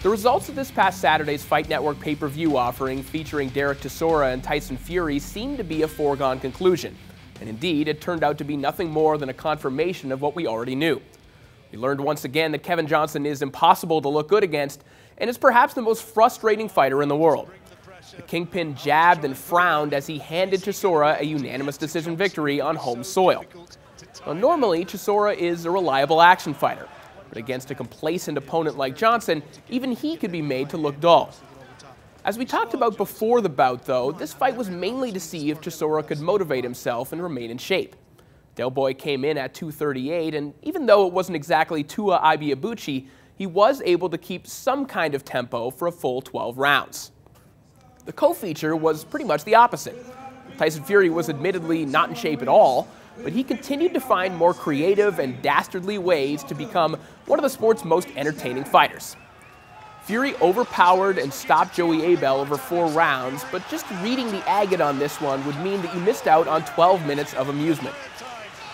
The results of this past Saturday's Fight Network pay-per-view offering featuring Derek Chisora and Tyson Fury seemed to be a foregone conclusion. And indeed, it turned out to be nothing more than a confirmation of what we already knew. We learned once again that Kevin Johnson is impossible to look good against and is perhaps the most frustrating fighter in the world. The Kingpin jabbed and frowned as he handed Chisora a unanimous decision victory on home soil. Now, normally, Chisora is a reliable action fighter, but against a complacent opponent like Johnson, even he could be made to look dull. As we talked about before the bout, though, this fight was mainly to see if Chisora could motivate himself and remain in shape. Del Boy came in at 238, and even though it wasn't exactly Tua Ibeabuchi, he was able to keep some kind of tempo for a full 12 rounds. The co-feature was pretty much the opposite. Tyson Fury was admittedly not in shape at all, but he continued to find more creative and dastardly ways to become one of the sport's most entertaining fighters. Fury overpowered and stopped Joey Abel over 4 rounds, but just reading the agate on this one would mean that you missed out on 12 minutes of amusement.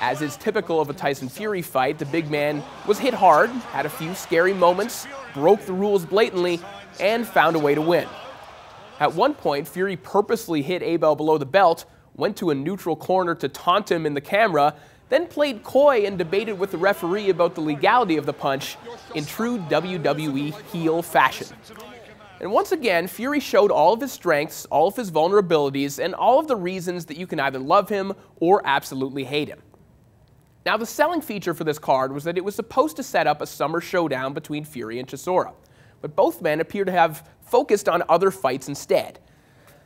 As is typical of a Tyson Fury fight, the big man was hit hard, had a few scary moments, broke the rules blatantly, and found a way to win. At one point, Fury purposely hit Abel below the belt, went to a neutral corner to taunt him in the camera, then played coy and debated with the referee about the legality of the punch in true WWE heel fashion. And once again, Fury showed all of his strengths, all of his vulnerabilities, and all of the reasons that you can either love him or absolutely hate him. Now, the selling feature for this card was that it was supposed to set up a summer showdown between Fury and Chisora, but both men appear to have focused on other fights instead.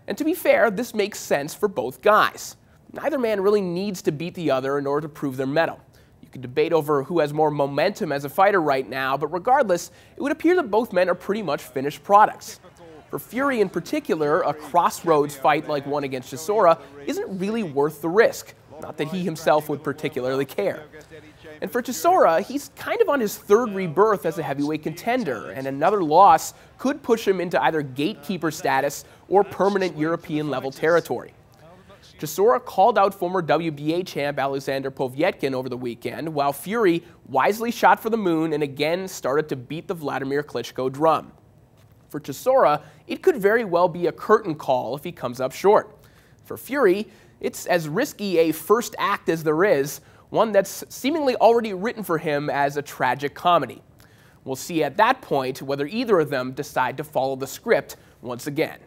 And to be fair, this makes sense for both guys. Neither man really needs to beat the other in order to prove their mettle. You could debate over who has more momentum as a fighter right now, but regardless, it would appear that both men are pretty much finished products. For Fury in particular, a crossroads fight like one against Chisora isn't really worth the risk. Not that he himself would particularly care. And for Chisora, he's kind of on his 3rd rebirth as a heavyweight contender, and another loss could push him into either gatekeeper status or permanent European-level territory. Chisora called out former WBA champ Alexander Povetkin over the weekend, while Fury wisely shot for the moon and again started to beat the Vladimir Klitschko drum. For Chisora, it could very well be a curtain call if he comes up short. For Fury, it's as risky a first act as there is, one that's seemingly already written for him as a tragic comedy. We'll see at that point whether either of them decide to follow the script once again.